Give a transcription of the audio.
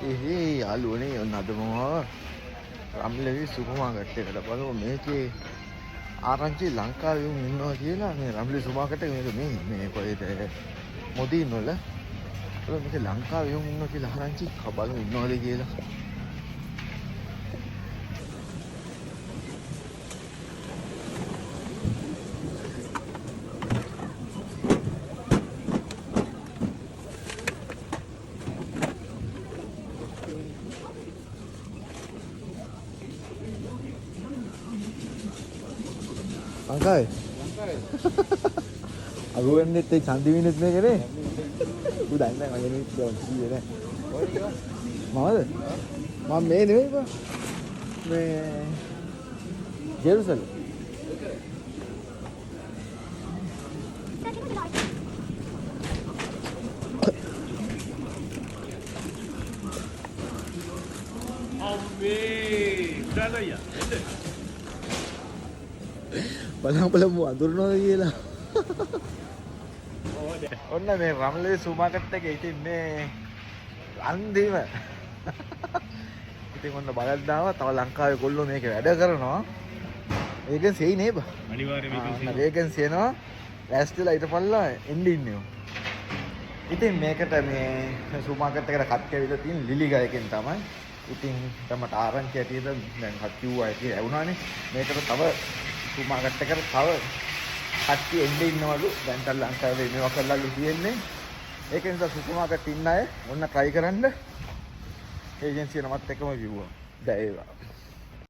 යාළුවනේ ඔන්න අද මම රම්ලගේ සුපර් මාකට් එකට බලමු මේකේ ආරංචි ලංකාවේ උන් ඉන්නවා කියලා මේ රම්ලේ සුපර් මාකට් එක මේ කොහෙද මොදීන් වල මේක ලංකාවේ උන් ඉන්නවා කියලා ආරංචි බලමු ඉන්නවද කියලා ලංකාවේ අග වෙන්නෙත් ඒ චන්දිවිනෙත් මේකනේ ඌ දන්නේ නැහැ මගේ නෙත් කිව්වේ නෑ මමද මම මේ නෙවෙයි බා මේ ජෙරුසලම් බලමු අඳුරනවද කියලා. ඔන්න මේ රම්ලේ සුමාකට් එකේ ඉතින් මේ අන්තිම. ඉතින් ඔන්න බලද්දාම තව ලංකාවේ ගොල්ලෝ මේක වැඩ කරනවා. ඒකෙන් සෙයි නේබ. අනිවාර්යයෙන් මේකෙන් එනවා. ඇස්ටලා ඊටපල්ලා එන්න ඉන්නවා. ඉතින් මේකට මේ සුමාකට් එකට කට් කැවිලා තියෙන ලිලි ගයකින් තමයි. ඉතින් මට ආරංචි ඇටියද දැන් හත් කිව්වා ඇටි ඇවුනානේ. මේකට තව සුමාකට් එකට තව කට්ටිය එන්න ඉන්නවලු. දැන් තල ලංකාවේ මේවා කරලාලු තියෙන්නේ. ඒක නිසා සුපර් මාකට් ඉන්න අය ඔන්න try කරන්න. ඒජන්සිය නමත් එක්කම කිව්වා. දැන් ඒවා